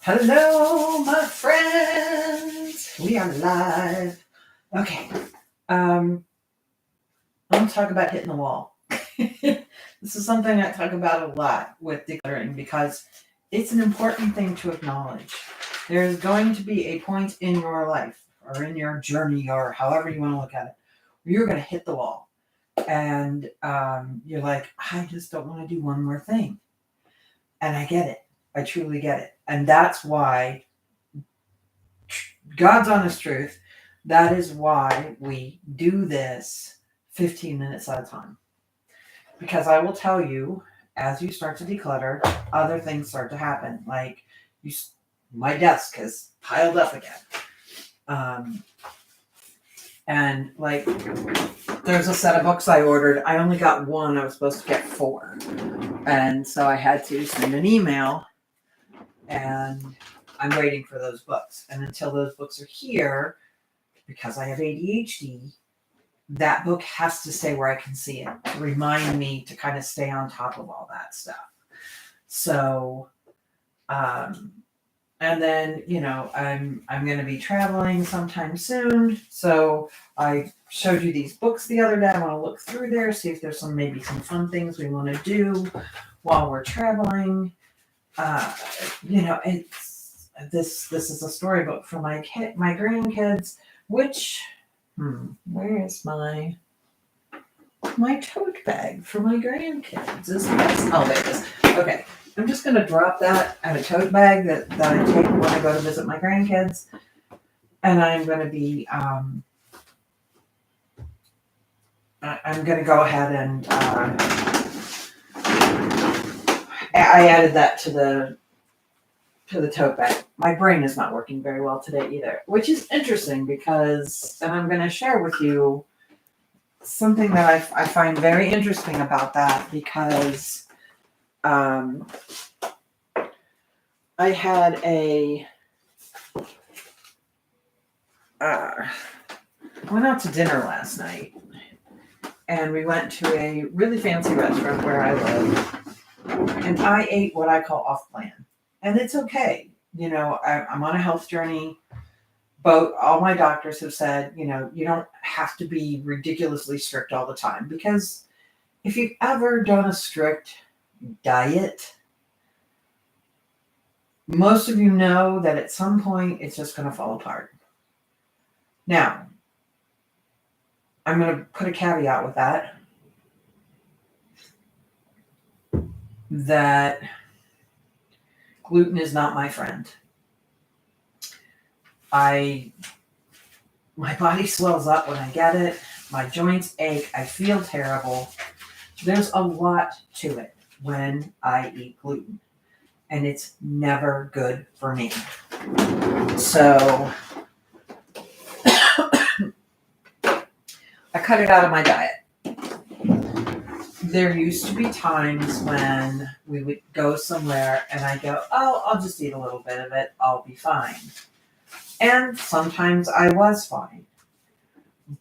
Hello, my friends. We are live. Okay. I'm going to talk about hitting the wall. This is something I talk about a lot with decluttering because it's an important thing to acknowledge. There's going to be a point in your life or in your journey or however you want to look at it where you're going to hit the wall. And you're like, I just don't want to do one more thing. And I get it. I truly get it. And that's why God's honest truth. That is why we do this 15 minutes at a time. Because I will tell you, as you start to declutter, other things start to happen. Like you, my desk has piled up again, um, and like there's a set of books I ordered. I only got one. I was supposed to get four, and so I had to send an email, and I'm waiting for those books. And until those books are here, because I have ADHD, that book has to stay where I can see it to remind me to kind of stay on top of all that stuff. So, and then I'm going to be traveling sometime soon. So I showed you these books the other day. I want to look through there, see if there's maybe some fun things we want to do while we're traveling. It's this is a storybook for my grandkids, which where is my tote bag for my grandkids? Oh, there it is. Okay, I'm just gonna drop that at a tote bag that I take when I go to visit my grandkids, and I'm gonna be I'm gonna go ahead and I added that to the tote bag. My brain is not working very well today either, which is interesting because, and I'm going to share with you something that I find very interesting about that because I had went out to dinner last night, and we went to a really fancy restaurant where I live, and I ate what I call off plan. And it's okay. I'm on a health journey. But all my doctors have said, you don't have to be ridiculously strict all the time. Because if you've ever done a strict diet, most of you know that at some point it's just going to fall apart. Now, I'm going to put a caveat with that gluten is not my friend. My body swells up when I get it. My joints ache. I feel terrible. There's a lot to it when I eat gluten, and it's never good for me. So I cut it out of my diet. There used to be times when we would go somewhere and I go, oh, I'll just eat a little bit of it. I'll be fine. And sometimes I was fine.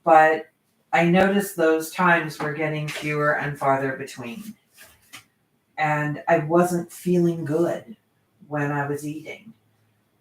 But I noticed those times were getting fewer and farther between. And I wasn't feeling good when I was eating.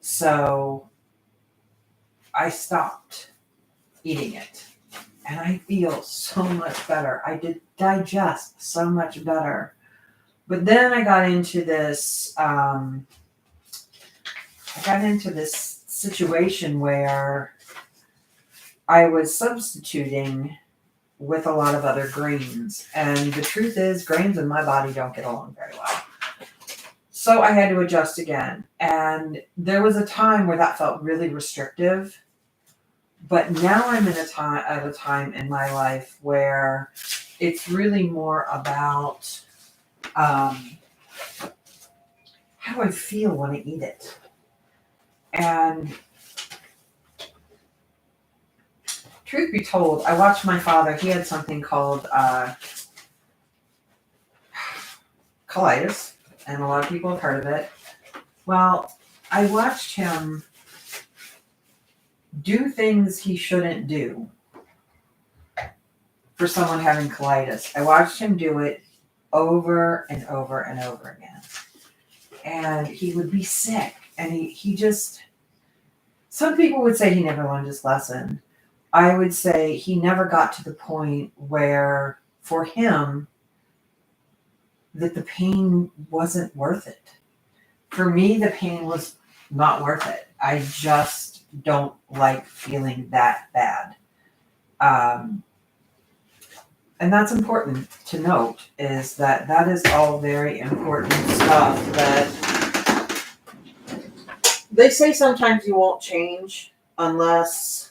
So I stopped eating it. And I feel so much better. I did digest so much better. But then I got into this situation where I was substituting with a lot of other grains. And the truth is, grains in my body don't get along very well. So I had to adjust again. And there was a time where that felt really restrictive. But now I'm at a time in my life where it's really more about how do I feel when I eat it. And truth be told, I watched my father. He had something called colitis, and a lot of people have heard of it. Well, I watched him do things he shouldn't do for someone having colitis. I watched him do it over and over and over again. And he would be sick And he just, some people would say he never learned his lesson. I would say he never got to the point where, for him, that the pain wasn't worth it. For me, the pain was not worth it. I just don't like feeling that bad. And that's important to note, is that that is all very important stuff that they say sometimes you won't change unless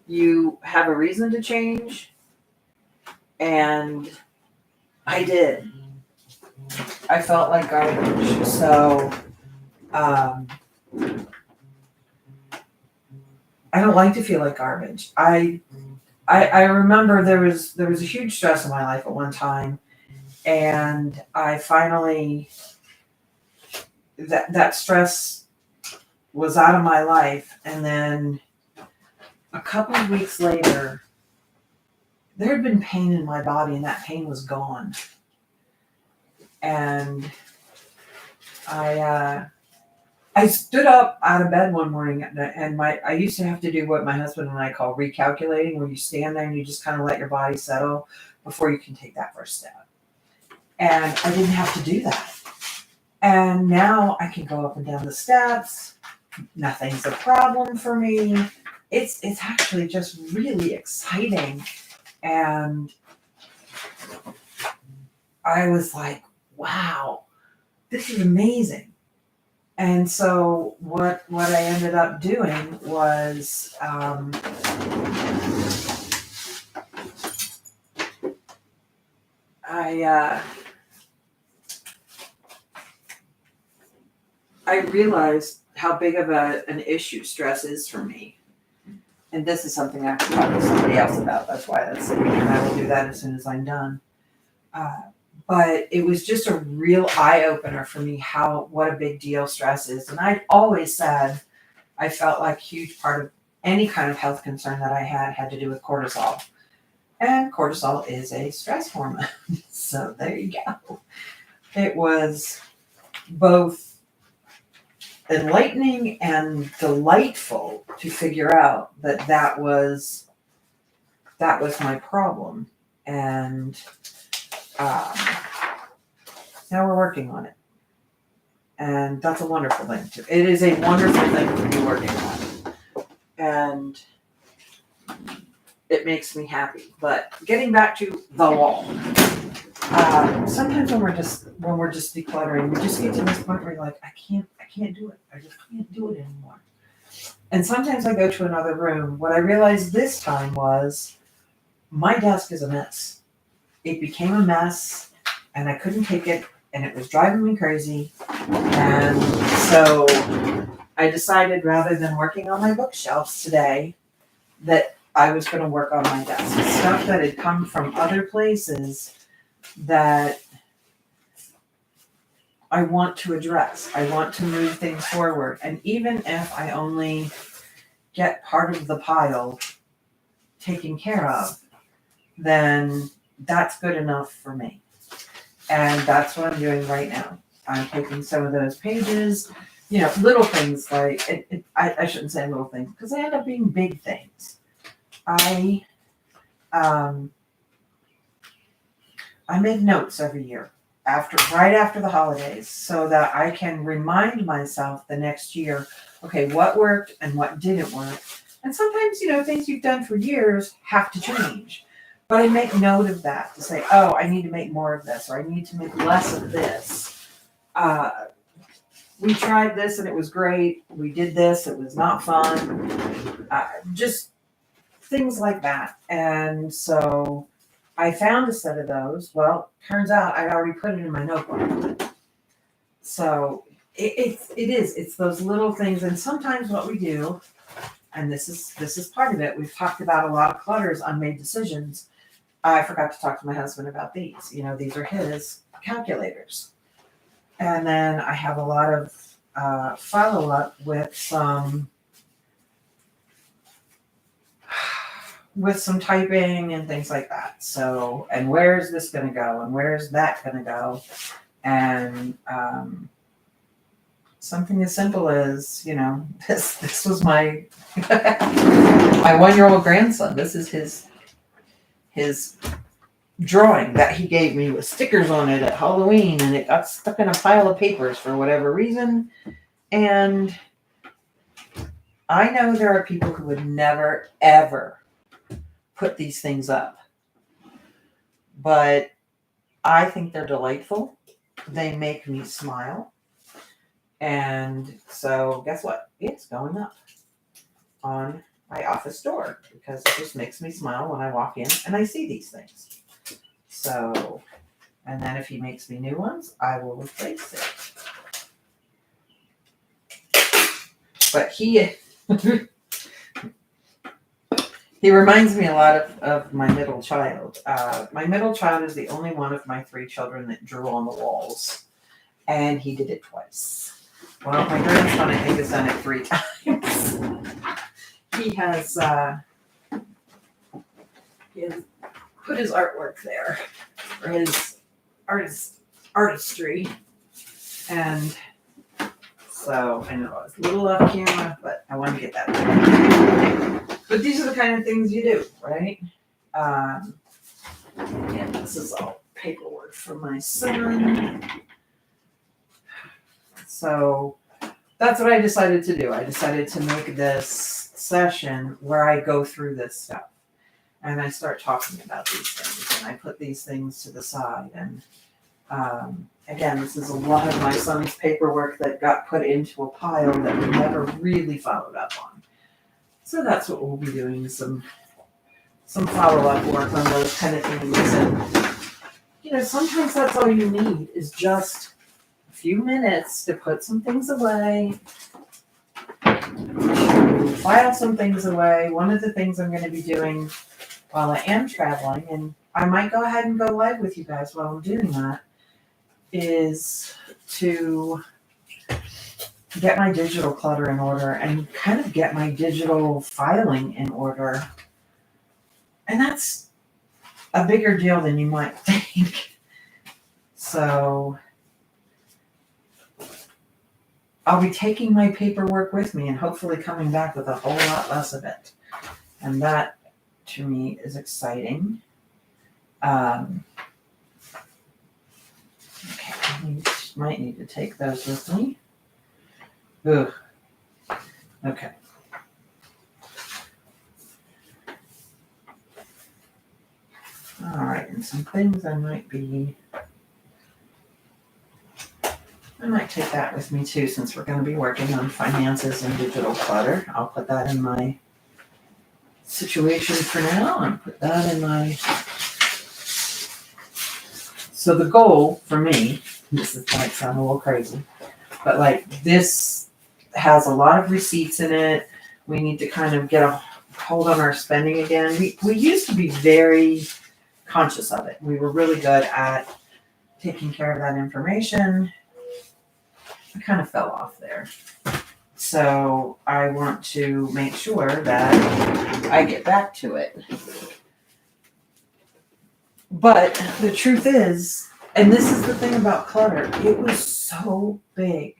you have a reason to change. And I did. I felt like garbage. So I don't like to feel like garbage. I remember there was a huge stress in my life at one time, and I finally, that stress was out of my life, and then a couple of weeks later, there had been pain in my body, and that pain was gone. And I stood up out of bed one morning, and I used to have to do what my husband and I call recalculating, where you stand there and you just kind of let your body settle before you can take that first step. And I didn't have to do that. And now I can go up and down the steps. Nothing's a problem for me. It's actually just really exciting. And I was like, wow, this is amazing. And so what I ended up doing was I realized how big of an issue stress is for me. And this is something I have to talk to somebody else about. That's why that's sitting here, and I will do that as soon as I'm done. But it was just a real eye-opener for me what a big deal stress is. And I'd always said I felt like a huge part of any kind of health concern that I had to do with cortisol. And cortisol is a stress hormone. So there you go. It was both enlightening and delightful to figure out that was my problem. And now we're working on it. And that's a wonderful thing too. It is a wonderful thing to be working on. And it makes me happy. But getting back to the wall. Sometimes when we're just decluttering, we just get to this point where you're like, I can't do it. I just can't do it anymore. And sometimes I go to another room. What I realized this time was my desk is a mess. It became a mess, and I couldn't take it, and it was driving me crazy. And so I decided, rather than working on my bookshelves today, that I was going to work on my desk. Stuff that had come from other places that I want to address. I want to move things forward. And even if I only get part of the pile taken care of, then that's good enough for me. And that's what I'm doing right now. I'm taking some of those pages, little things like, I shouldn't say little things, because they end up being big things. I make notes every year, right after the holidays, so that I can remind myself the next year, okay, what worked and what didn't work. And sometimes, things you've done for years have to change. But I make note of that to say, oh, I need to make more of this, or I need to make less of this. We tried this and it was great. We did this, it was not fun. Just things like that. And so I found a set of those. Well, turns out I'd already put it in my notebook. So it's those little things. And sometimes what we do, and this is part of it, we've talked about a lot of clutters, unmade decisions. I forgot to talk to my husband about these. These are his calculators. And then I have a lot of follow-up with some typing and things like that. So, and where's this going to go? And where's that going to go? And something as simple as, this was my my 1-year-old grandson. This is his drawing that he gave me with stickers on it at Halloween, and it got stuck in a pile of papers for whatever reason. And I know there are people who would never, ever put these things up, but I think they're delightful. They make me smile. And so guess what? It's going up on my office door because it just makes me smile when I walk in and I see these things. So, and then if he makes me new ones, I will replace it. But he reminds me a lot of my middle child. My middle child is the only one of my 3 children that drew on the walls, and he did it twice. Well, my grandson, I think, has done it 3 times. He has put his artwork there, or his artistry, and so I know it's a little off camera, but I want to get that done. But these are the kind of things you do, right? And this is all paperwork for my son. So that's what I decided to do. I decided to make this session where I go through this stuff and I start talking about these things, and I put these things to the side. And again, this is a lot of my son's paperwork that got put into a pile that we never really followed up on. So that's what we'll be doing, some follow-up work on those kind of things. And sometimes that's all you need is just a few minutes to put some things away, to file some things away. One of the things I'm going to be doing while I am traveling, and I might go ahead and go live with you guys while I'm doing that, is to get my digital clutter in order and kind of get my digital filing in order. And that's a bigger deal than you might think. So I'll be taking my paperwork with me and hopefully coming back with a whole lot less of it. And that, to me, is exciting. Okay, I might need to take those with me. Ugh. Okay. All right, and some things I might take that with me too, since we're going to be working on finances and digital clutter. I'll put that in my situation for now and put that in my... So the goal for me, this might sound a little crazy, but this has a lot of receipts in it. We need to kind of get a hold on our spending again. We used to be very conscious of it. We were really good at taking care of that information. I kind of fell off there. So I want to make sure that I get back to it. But the truth is, and this is the thing about clutter, it was so big.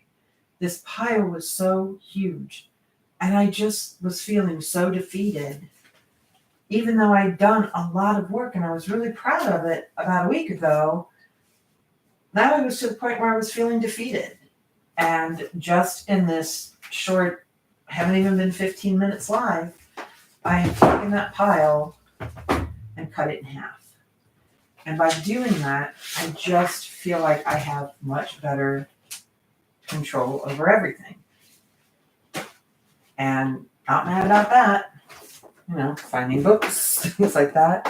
This pile was so huge. And I just was feeling so defeated. Even though I'd done a lot of work and I was really proud of it about a week ago, now I was to the point where I was feeling defeated. And just in this short, haven't even been 15 minutes live, I have taken that pile and cut it in half. And by doing that, I just feel like I have much better control over everything. And not mad about that. Finding books, things like that.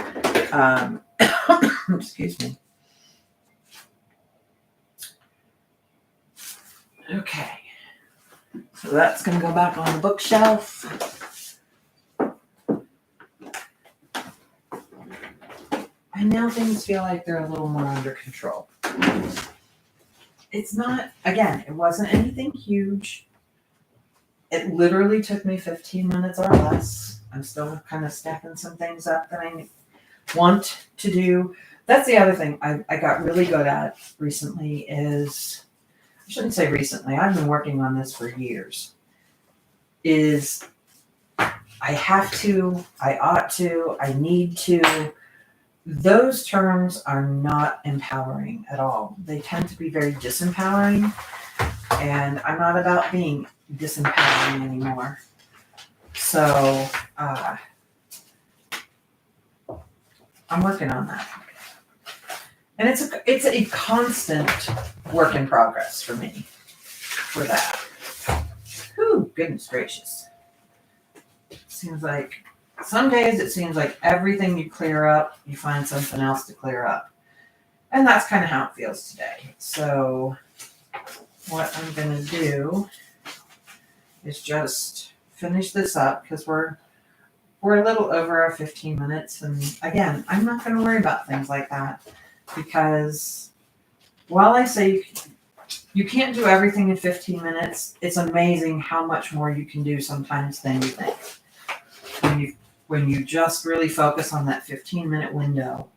Excuse me. Okay. So that's going to go back on the bookshelf. And now things feel like they're a little more under control. It's not, again, it wasn't anything huge. It literally took me 15 minutes or less. I'm still kind of stacking some things up that I want to do. That's the other thing I got really good at recently is I shouldn't say recently, I've been working on this for years, is I have to, I ought to, I need to. Those terms are not empowering at all. They tend to be very disempowering, and I'm not about being disempowering anymore. So I'm working on that. And it's a constant work in progress for me for that. Whew, goodness gracious. Seems like some days it seems like everything you clear up, you find something else to clear up. And that's kind of how it feels today. So what I'm going to do is just finish this up because we're a little over our 15 minutes. And again, I'm not going to worry about things like that because while I say you can't do everything in 15 minutes, it's amazing how much more you can do sometimes than you think. When you just really focus on that 15-minute window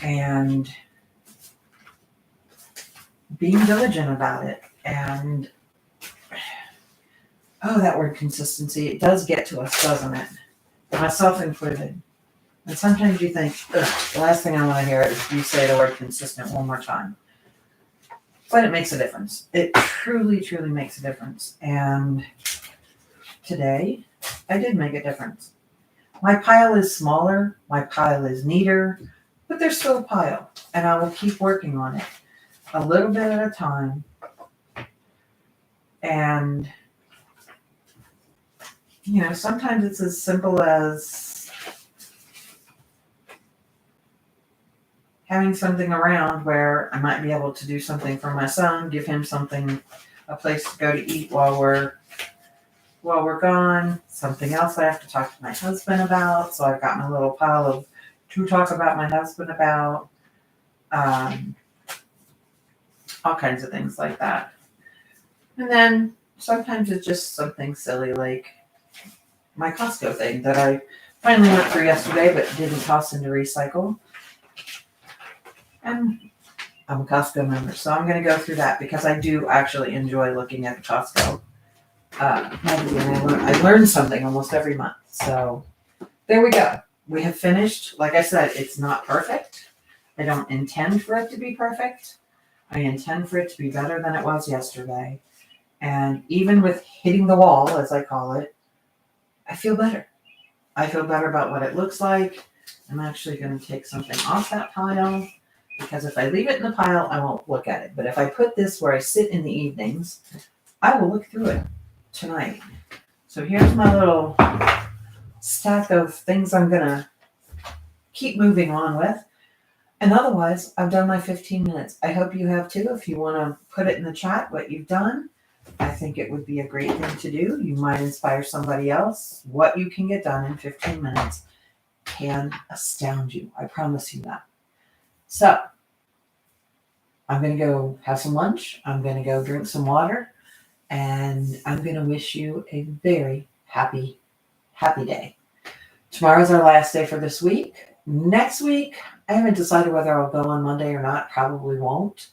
and being diligent about it. And oh, that word consistency, it does get to us, doesn't it? Myself included. And sometimes you think, the last thing I want to hear is you say the word consistent one more time. But it makes a difference. It truly, truly makes a difference. And today, I did make a difference. My pile is smaller, my pile is neater, but there's still a pile. And I will keep working on it a little bit at a time. And, sometimes it's as simple as having something around where I might be able to do something for my son, give him something, a place to go to eat while we're gone. Something else I have to talk to my husband about. So I've got my little pile of to talk about my husband about. All kinds of things like that. And then sometimes it's just something silly like my Costco thing that I finally went through yesterday but didn't toss into recycle. And I'm a Costco member, so I'm going to go through that because I do actually enjoy looking at the Costco magazine. I learn something almost every month. So there we go. We have finished. Like I said, it's not perfect. I don't intend for it to be perfect. I intend for it to be better than it was yesterday. And even with hitting the wall, as I call it, I feel better. I feel better about what it looks like. I'm actually going to take something off that pile because if I leave it in the pile, I won't look at it. But if I put this where I sit in the evenings, I will look through it tonight. So here's my little stack of things I'm going to keep moving on with. And otherwise, I've done my 15 minutes. I hope you have too. If you want to put it in the chat what you've done, I think it would be a great thing to do. You might inspire somebody else. What you can get done in 15 minutes can astound you. I promise you that. So, I'm going to go have some lunch. I'm going to go drink some water. And I'm going to wish you a very happy, happy day. Tomorrow's our last day for this week. Next week, I haven't decided whether I'll go on Monday or not. Probably won't.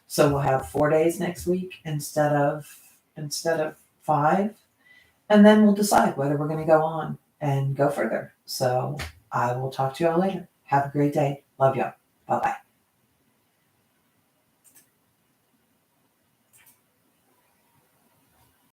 So we'll have 4 days next week instead of 5. And then we'll decide whether we're going to go on and go further. So I will talk to y'all later. Have a great day. Love y'all. Bye-bye.